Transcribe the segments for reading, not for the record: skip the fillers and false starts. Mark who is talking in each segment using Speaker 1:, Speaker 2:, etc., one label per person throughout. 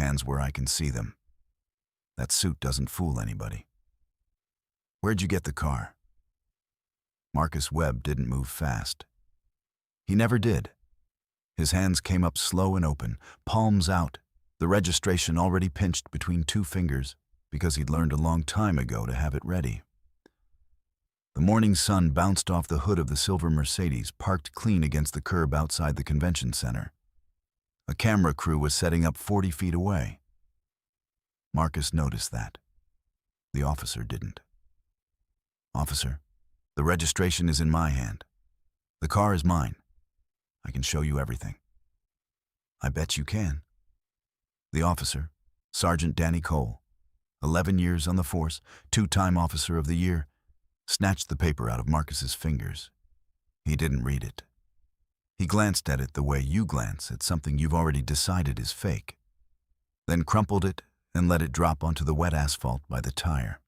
Speaker 1: hands where I can see them. That suit doesn't fool anybody. Where'd you get the car? Marcus Webb didn't move fast. He never did. His hands came up slow and open, palms out, the registration already pinched between two fingers because he'd learned a long time ago to have it ready. The morning sun bounced off the hood of the silver Mercedes parked clean against the curb outside the convention center. A camera crew was setting up 40 feet away. Marcus noticed that. The officer didn't. "Officer, the registration is in my hand. The car is mine. I can show you everything." "I bet you can." The officer, Sergeant Danny Cole, 11 years on the force, 2-time Officer of the Year, snatched the paper out of Marcus's fingers. He didn't read it. He glanced at it the way you glance at something you've already decided is fake, then crumpled it and let it drop onto the wet asphalt by the tire.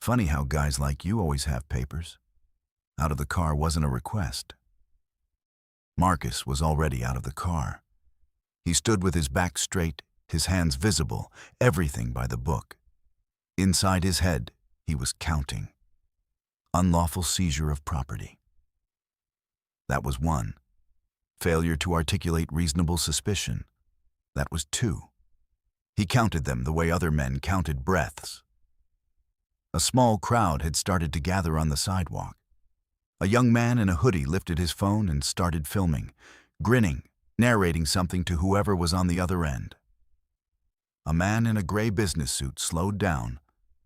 Speaker 1: Funny how guys like you always have papers. Out of the car wasn't a request. Marcus was already out of the car. He stood with his back straight, his hands visible, everything by the book. Inside his head, he was counting. Unlawful seizure of property. That was 1. Failure to articulate reasonable suspicion. That was 2. He counted them the way other men counted breaths. A small crowd had started to gather on the sidewalk. A young man in a hoodie lifted his phone and started filming, grinning, narrating something to whoever was on the other end. A man in a gray business suit slowed down,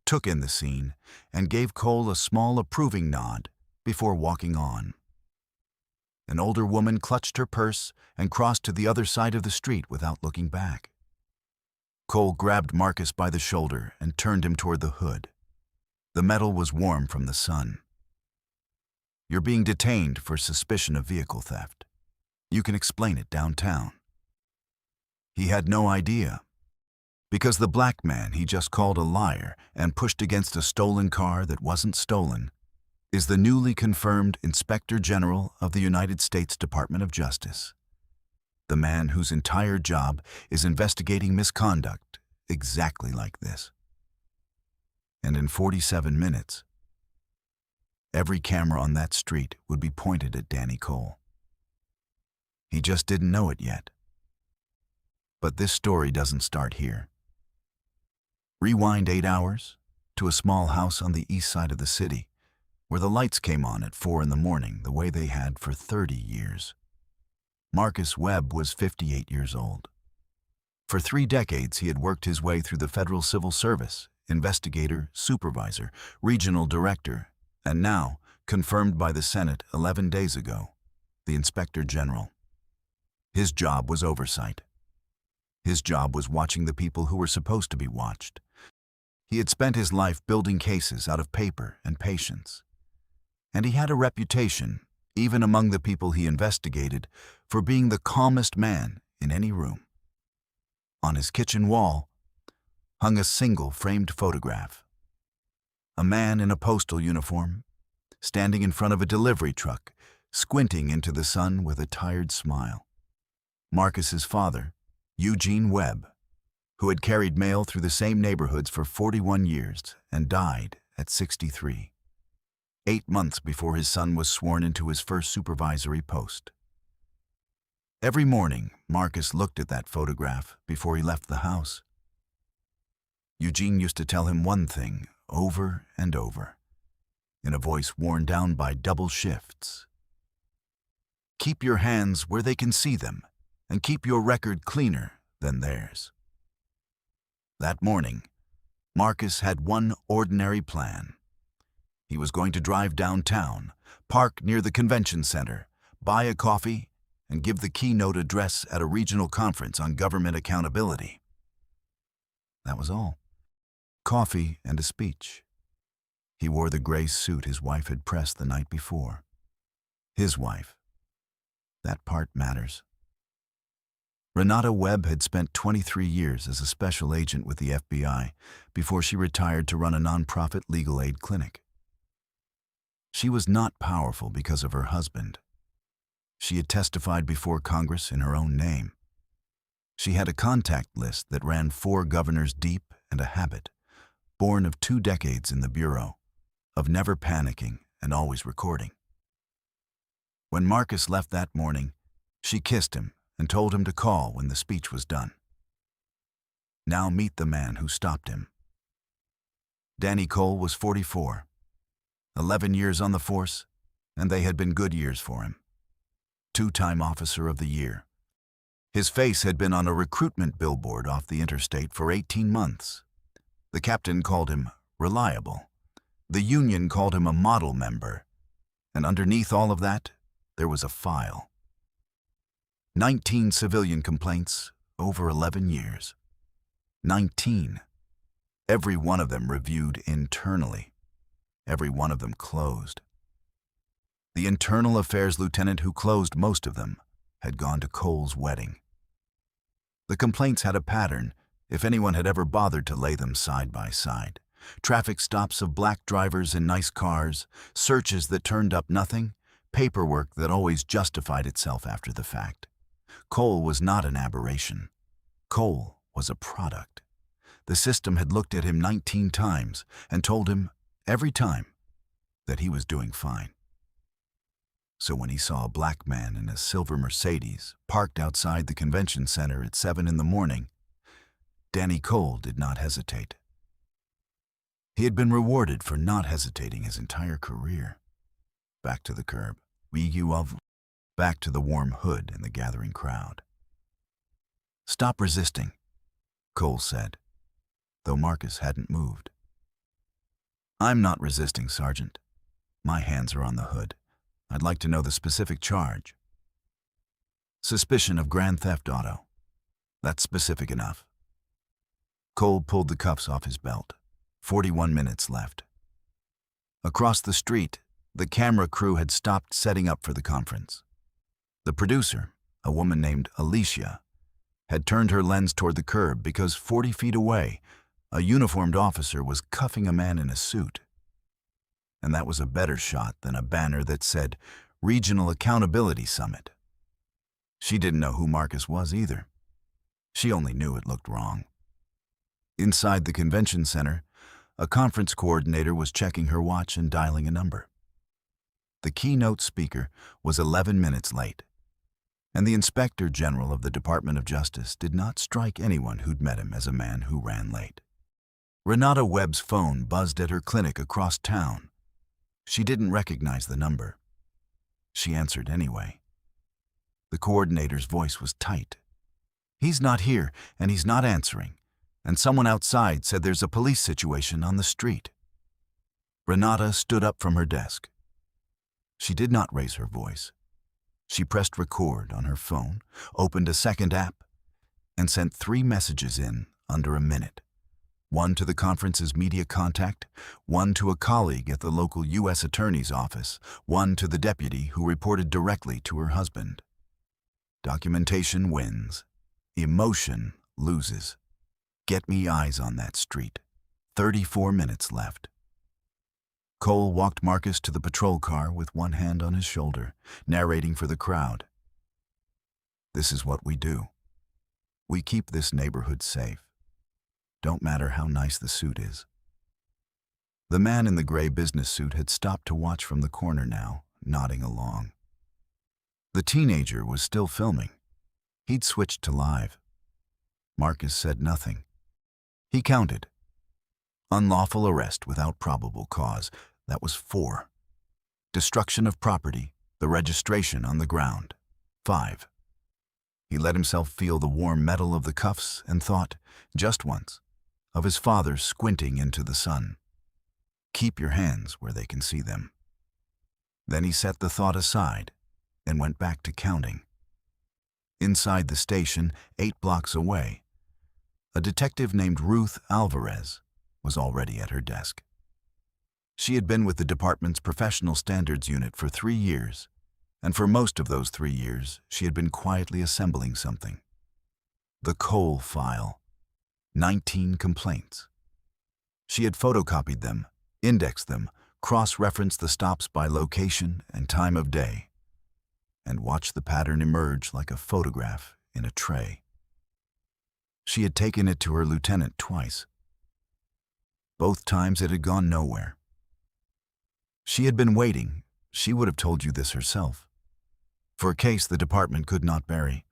Speaker 1: took in the scene, and gave Cole a small approving nod before walking on. An older woman clutched her purse and crossed to the other side of the street without looking back. Cole grabbed Marcus by the shoulder and turned him toward the hood. The metal was warm from the sun. "You're being detained for suspicion of vehicle theft. You can explain it downtown." He had no idea, because the black man he just called a liar and pushed against a stolen car that wasn't stolen is the newly confirmed Inspector General of the United States Department of Justice. The man whose entire job is investigating misconduct exactly like this. And in 47 minutes, every camera on that street would be pointed at Danny Cole. He just didn't know it yet. But this story doesn't start here. Rewind 8 hours to a small house on the east side of the city, where the lights came on at 4 in the morning the way they had for 30 years. Marcus Webb was 58 years old. For 3 decades, he had worked his way through the Federal Civil Service, investigator, supervisor, regional director, and now, confirmed by the Senate 11 days ago, the Inspector General. His job was oversight. His job was watching the people who were supposed to be watched. He had spent his life building cases out of paper and patience. And he had a reputation, even among the people he investigated, for being the calmest man in any room. On his kitchen wall hung a single framed photograph. A man in a postal uniform, standing in front of a delivery truck, squinting into the sun with a tired smile. Marcus's father, Eugene Webb, who had carried mail through the same neighborhoods for 41 years and died at 63. 8 months before his son was sworn into his first supervisory post. Every morning, Marcus looked at that photograph before he left the house. Eugene used to tell him one thing over and over, in a voice worn down by double shifts. "Keep your hands where they can see them, and keep your record cleaner than theirs." That morning, Marcus had one ordinary plan. He was going to drive downtown, park near the convention center, buy a coffee, and give the keynote address at a regional conference on government accountability. That was all. Coffee and a speech. He wore the gray suit his wife had pressed the night before. His wife. That part matters. Renata Webb had spent 23 years as a special agent with the FBI before she retired to run a nonprofit legal aid clinic. She was not powerful because of her husband. She had testified before Congress in her own name. She had a contact list that ran 4 governors deep and a habit, born of 2 decades in the Bureau, of never panicking and always recording. When Marcus left that morning, she kissed him and told him to call when the speech was done. Now meet the man who stopped him. Danny Cole was 44, 11 years on the force, and they had been good years for him. 2-time Officer of the Year. His face had been on a recruitment billboard off the interstate for 18 months. The captain called him reliable. The union called him a model member. And underneath all of that, there was a file. 19 civilian complaints over 11 years. 19. Every one of them reviewed internally. Every one of them closed. The internal affairs lieutenant who closed most of them had gone to Cole's wedding. The complaints had a pattern, if anyone had ever bothered to lay them side by side. Traffic stops of black drivers in nice cars, searches that turned up nothing, paperwork that always justified itself after the fact. Cole was not an aberration. Cole was a product. The system had looked at him 19 times and told him, every time, that he was doing fine. So when he saw a black man in a silver Mercedes parked outside the convention center at 7 in the morning, Danny Cole did not hesitate. He had been rewarded for not hesitating his entire career. Back to the curb, back to the warm hood and the gathering crowd. "Stop resisting," Cole said, though Marcus hadn't moved. "I'm not resisting, Sergeant. My hands are on the hood. I'd like to know the specific charge." "Suspicion of grand theft auto. That's specific enough." Cole pulled the cuffs off his belt. 41 minutes left. Across the street, the camera crew had stopped setting up for the conference. The producer, a woman named Alicia, had turned her lens toward the curb because 40 feet away, a uniformed officer was cuffing a man in a suit. And that was a better shot than a banner that said Regional Accountability Summit. She didn't know who Marcus was either. She only knew it looked wrong. Inside the convention center, a conference coordinator was checking her watch and dialing a number. The keynote speaker was 11 minutes late, and the Inspector General of the Department of Justice did not strike anyone who'd met him as a man who ran late. Renata Webb's phone buzzed at her clinic across town. She didn't recognize the number. She answered anyway. The coordinator's voice was tight. "He's not here, and he's not answering, and someone outside said there's a police situation on the street." Renata stood up from her desk. She did not raise her voice. She pressed record on her phone, opened a second app, and sent 3 messages in under a minute. One to the conference's media contact, one to a colleague at the local U.S. Attorney's office, one to the deputy who reported directly to her husband. Documentation wins. Emotion loses. Get me eyes on that street. 34 minutes left. Cole walked Marcus to the patrol car with one hand on his shoulder, narrating for the crowd. "This is what we do. We keep this neighborhood safe. Don't matter how nice the suit is." The man in the gray business suit had stopped to watch from the corner now, nodding along. The teenager was still filming. He'd switched to live. Marcus said nothing. He counted. Unlawful arrest without probable cause. That was 4. Destruction of property, the registration on the ground. 5. He let himself feel the warm metal of the cuffs and thought, just once, of his father squinting into the sun. Keep your hands where they can see them. Then he set the thought aside and went back to counting. Inside the station, 8 blocks away, a detective named Ruth Alvarez was already at her desk. She had been with the department's professional standards unit for 3 years, and for most of those 3 years, she had been quietly assembling something. The Cole file. 19 complaints. She had photocopied them, indexed them, cross-referenced the stops by location and time of day, and watched the pattern emerge like a photograph in a tray. She had taken it to her lieutenant twice. Both times it had gone nowhere. She had been waiting, she would have told you this herself, for a case the department could not bury,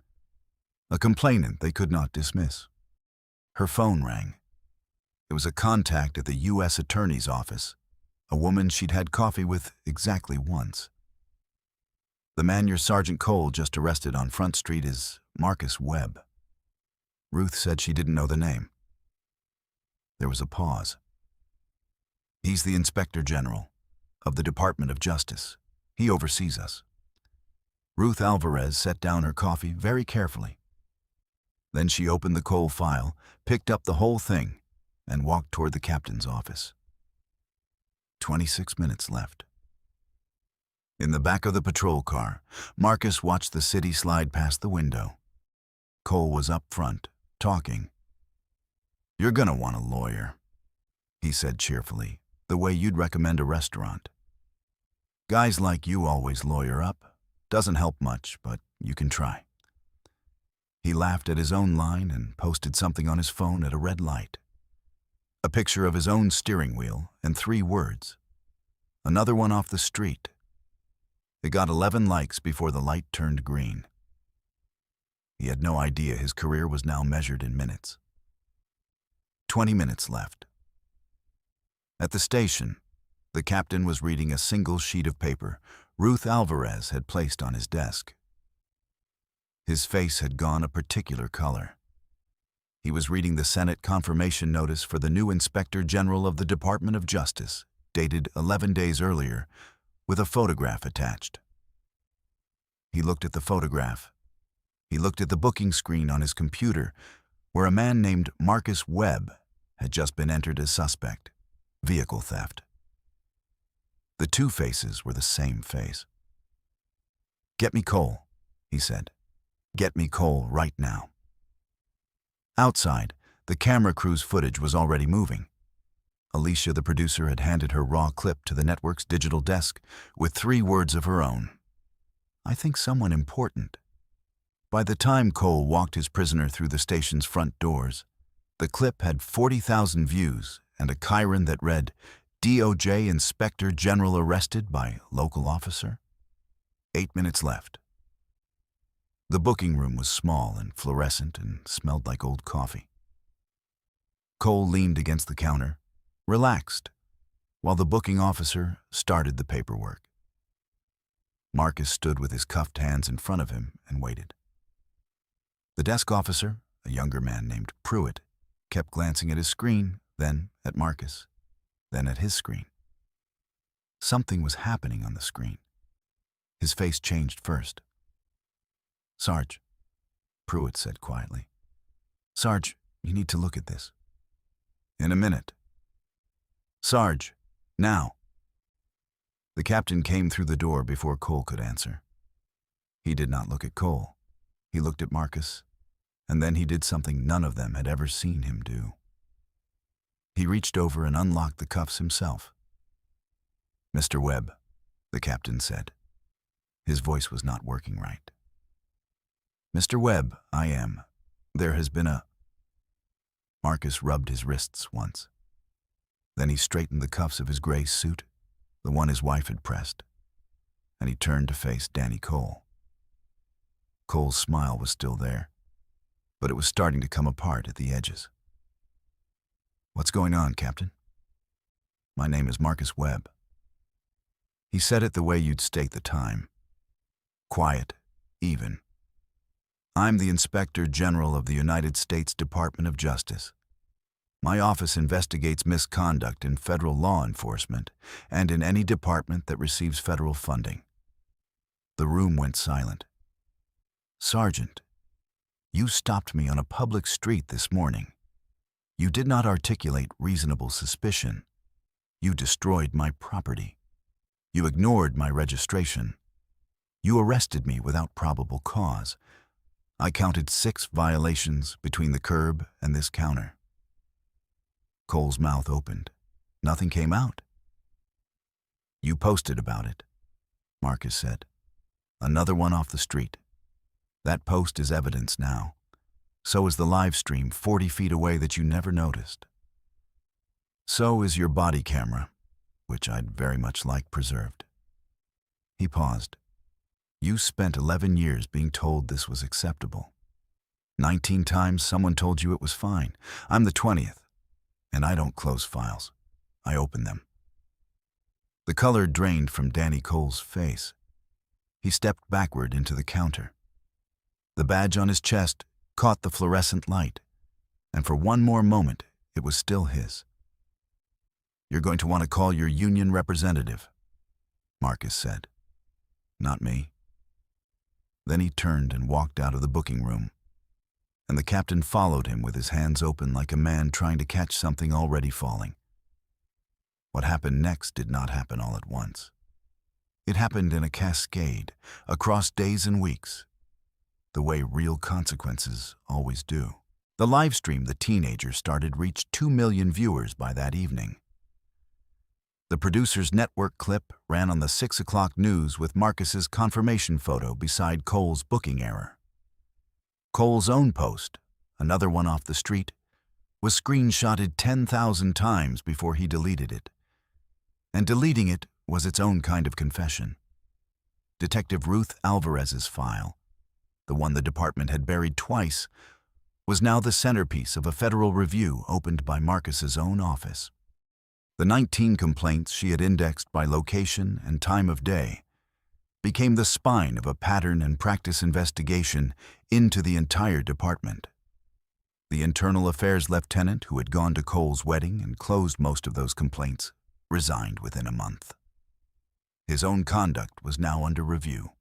Speaker 1: a complainant they could not dismiss. Her phone rang. It was a contact at the U.S. Attorney's office, a woman she'd had coffee with exactly once. The man your Sergeant Cole just arrested on Front Street is Marcus Webb. Ruth said she didn't know the name. There was a pause. He's the Inspector General of the Department of Justice. He oversees us. Ruth Alvarez set down her coffee very carefully. Then she opened the Cole file, picked up the whole thing, and walked toward the captain's office. 26 minutes left. In the back of the patrol car, Marcus watched the city slide past the window. Cole was up front, talking. "You're gonna want a lawyer," he said cheerfully, the way you'd recommend a restaurant. "Guys like you always lawyer up. Doesn't help much, but you can try." He laughed at his own line and posted something on his phone at a red light. A picture of his own steering wheel and 3 words. Another one off the street. It got 11 likes before the light turned green. He had no idea his career was now measured in minutes. 20 minutes left. At the station, the captain was reading a single sheet of paper Ruth Alvarez had placed on his desk. His face had gone a particular color. He was reading the Senate confirmation notice for the new Inspector General of the Department of Justice, dated 11 days earlier, with a photograph attached. He looked at the photograph. He looked at the booking screen on his computer, where a man named Marcus Webb had just been entered as suspect, vehicle theft. The 2 faces were the same face. "Get me Cole," he said. "Get me Cole right now." Outside, the camera crew's footage was already moving. Alicia, the producer, had handed her raw clip to the network's digital desk with 3 words of her own. "I think someone important." By the time Cole walked his prisoner through the station's front doors, the clip had 40,000 views and a chyron that read, "DOJ Inspector General arrested by local officer." 8 minutes left. The booking room was small and fluorescent and smelled like old coffee. Cole leaned against the counter, relaxed, while the booking officer started the paperwork. Marcus stood with his cuffed hands in front of him and waited. The desk officer, a younger man named Pruitt, kept glancing at his screen, then at Marcus, then at his screen. Something was happening on the screen. His face changed first. "Sarge," Pruitt said quietly. "Sarge, you need to look at this." "In a minute." "Sarge, now." The captain came through the door before Cole could answer. He did not look at Cole. He looked at Marcus, and then he did something none of them had ever seen him do. He reached over and unlocked the cuffs himself. "Mr. Webb," the captain said. His voice was not working right. "Mr. Webb, I am. There has been a..." Marcus rubbed his wrists once. Then he straightened the cuffs of his gray suit, the one his wife had pressed, and he turned to face Danny Cole. Cole's smile was still there, but it was starting to come apart at the edges. "What's going on, Captain?" "My name is Marcus Webb." He said it the way you'd state the time. Quiet, even. "I'm the Inspector General of the United States Department of Justice. My office investigates misconduct in federal law enforcement and in any department that receives federal funding." The room went silent. "Sergeant, you stopped me on a public street this morning. You did not articulate reasonable suspicion. You destroyed my property. You ignored my registration. You arrested me without probable cause. I counted 6 violations between the curb and this counter." Cole's mouth opened. Nothing came out. "You posted about it," Marcus said. "Another one off the street. That post is evidence now. So is the live stream 40 feet away that you never noticed. So is your body camera, which I'd very much like preserved. He paused. You spent 11 years being told this was acceptable. 19 times someone told you it was fine. I'm the 20th, and I don't close files. I open them. The color drained from Danny Cole's face. He stepped backward into the counter. The badge on his chest caught the fluorescent light, and for one more moment, it was still his. You're going to want to call your union representative, Marcus said. Not me. Then he turned and walked out of the booking room, and the captain followed him with his hands open like a man trying to catch something already falling. What happened next did not happen all at once. It happened in a cascade, across days and weeks, the way real consequences always do. The live stream the teenager started reached 2 million viewers by that evening. The producer's network clip ran on the 6 o'clock news with Marcus's confirmation photo beside Cole's booking error. Cole's own post, another one off the street, was screenshotted 10,000 times before he deleted it. And deleting it was its own kind of confession. Detective Ruth Alvarez's file, the one the department had buried twice, was now the centerpiece of a federal review opened by Marcus's own office. The 19 complaints she had indexed by location and time of day became the spine of a pattern and practice investigation into the entire department. The internal affairs lieutenant who had gone to Cole's wedding and closed most of those complaints resigned within a month. His own conduct was now under review.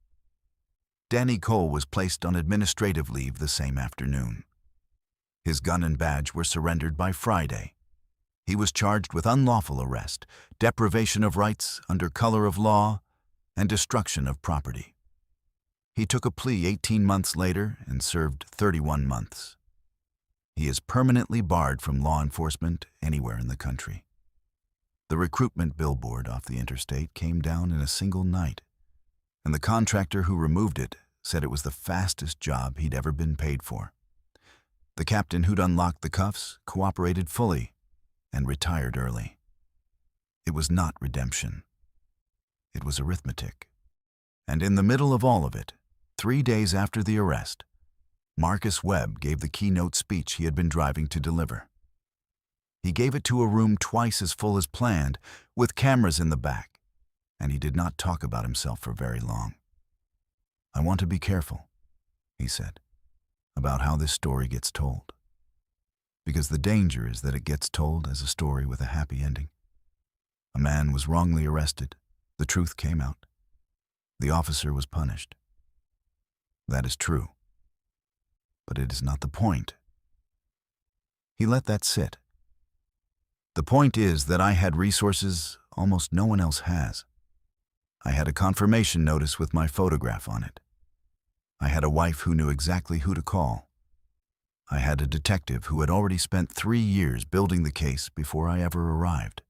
Speaker 1: Danny Cole was placed on administrative leave the same afternoon. His gun and badge were surrendered by Friday. He was charged with unlawful arrest, deprivation of rights under color of law, and destruction of property. He took a plea 18 months later and served 31 months. He is permanently barred from law enforcement anywhere in the country. The recruitment billboard off the interstate came down in a single night, and the contractor who removed it said it was the fastest job he'd ever been paid for. The captain who'd unlocked the cuffs cooperated fully and retired early. It was not redemption. It was arithmetic. And in the middle of all of it, 3 days after the arrest, Marcus Webb gave the keynote speech he had been driving to deliver. He gave it to a room twice as full as planned, with cameras in the back, and he did not talk about himself for very long. I want to be careful, he said, about how this story gets told. Because the danger is that it gets told as a story with a happy ending. A man was wrongly arrested. The truth came out. The officer was punished. That is true. But it is not the point. He let that sit. The point is that I had resources almost no one else has. I had a confirmation notice with my photograph on it. I had a wife who knew exactly who to call. I had a detective who had already spent 3 years building the case before I ever arrived.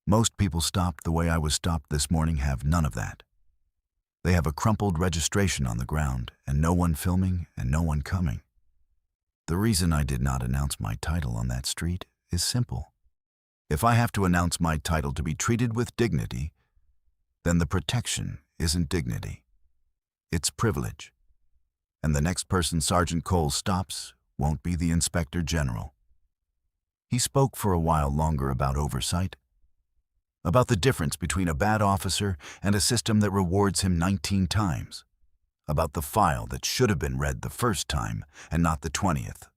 Speaker 1: Most people stopped the way I was stopped this morning have none of that. They have a crumpled registration on the ground and no one filming and no one coming. The reason I did not announce my title on that street is simple. If I have to announce my title to be treated with dignity, then the protection isn't dignity. It's privilege. And the next person Sergeant Cole stops won't be the Inspector General. He spoke for a while longer about oversight, about the difference between a bad officer and a system that rewards him 19 times, about the file that should have been read the first time and not the 20th.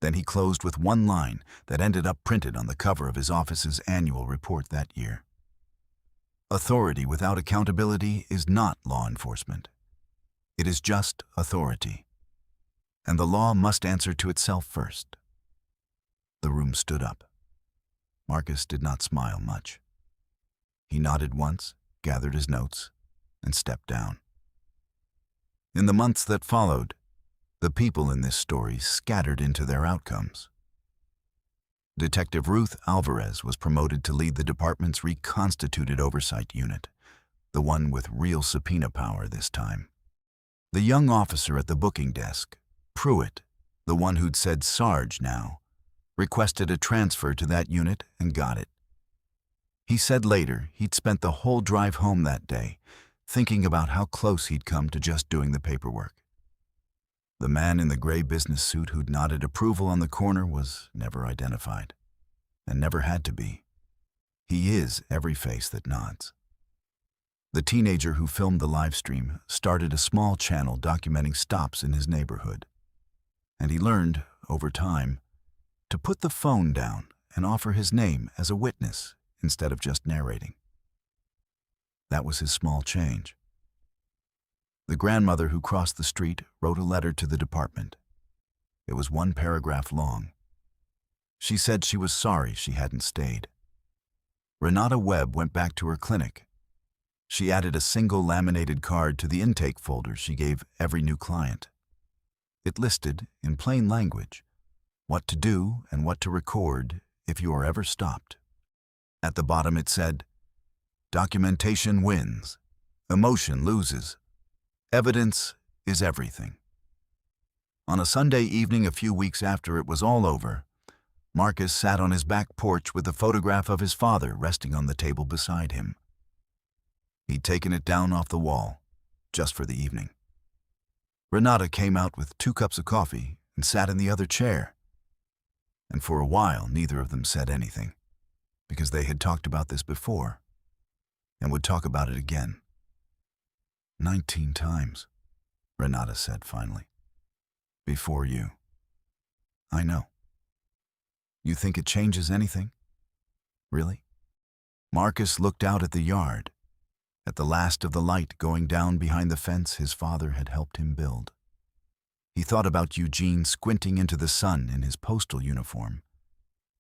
Speaker 1: Then he closed with one line that ended up printed on the cover of his office's annual report that year. Authority without accountability is not law enforcement. It is just authority. And the law must answer to itself first. The room stood up. Marcus did not smile much. He nodded once, gathered his notes, and stepped down. In the months that followed, the people in this story scattered into their outcomes. Detective Ruth Alvarez was promoted to lead the department's reconstituted oversight unit, the one with real subpoena power this time. The young officer at the booking desk, Pruitt, the one who'd said Sarge now, requested a transfer to that unit and got it. He said later he'd spent the whole drive home that day thinking about how close he'd come to just doing the paperwork. The man in the gray business suit who'd nodded approval on the corner was never identified, and never had to be. He is every face that nods. The teenager who filmed the live stream started a small channel documenting stops in his neighborhood, and he learned, over time, to put the phone down and offer his name as a witness instead of just narrating. That was his small change. The grandmother who crossed the street wrote a letter to the department. It was 1 paragraph long. She said she was sorry she hadn't stayed. Renata Webb went back to her clinic. She added a single laminated card to the intake folder she gave every new client. It listed, in plain language, what to do and what to record if you are ever stopped. At the bottom it said, "Documentation wins. Emotion loses. Evidence is everything." On a Sunday evening a few weeks after it was all over, Marcus sat on his back porch with a photograph of his father resting on the table beside him. He'd taken it down off the wall, just for the evening. Renata came out with 2 cups of coffee and sat in the other chair. And for a while, neither of them said anything, because they had talked about this before, and would talk about it again. 19 times, Renata said finally. Before you. I know. You think it changes anything? Really? Marcus looked out at the yard, at the last of the light going down behind the fence his father had helped him build. He thought about Eugene squinting into the sun in his postal uniform,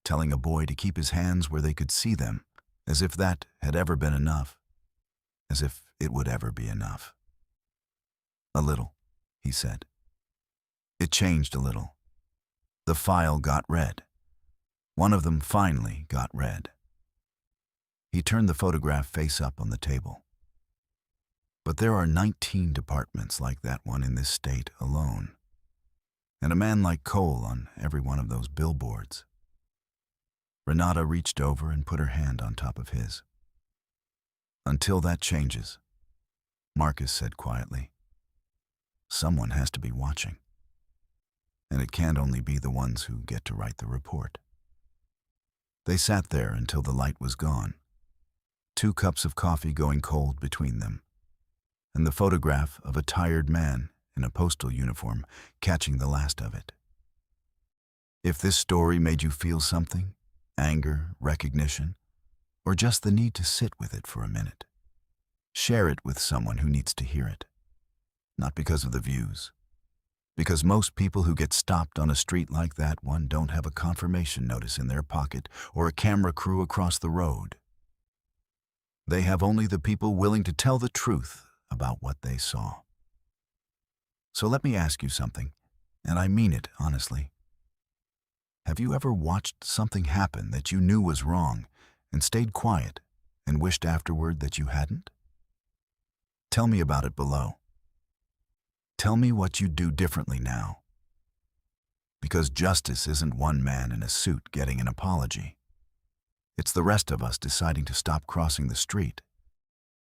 Speaker 1: telling a boy to keep his hands where they could see them, as if that had ever been enough, as if it would ever be enough. "A little," he said. It changed a little. The file got read. One of them finally got read. He turned the photograph face up on the table. But there are 19 departments like that one in this state alone, and a man like Cole on every one of those billboards. Renata reached over and put her hand on top of his. "Until that changes," Marcus said quietly, "someone has to be watching. And it can't only be the ones who get to write the report." They sat there until the light was gone, 2 cups of coffee going cold between them, and the photograph of a tired man in a postal uniform catching the last of it. If this story made you feel something, anger, recognition, or just the need to sit with it for a minute, share it with someone who needs to hear it. Not because of the views, because most people who get stopped on a street like that one don't have a confirmation notice in their pocket or a camera crew across the road. They have only the people willing to tell the truth about what they saw. So let me ask you something, and I mean it honestly. Have you ever watched something happen that you knew was wrong and stayed quiet and wished afterward that you hadn't? Tell me about it below. Tell me what you'd do differently now. Because justice isn't one man in a suit getting an apology. It's the rest of us deciding to stop crossing the street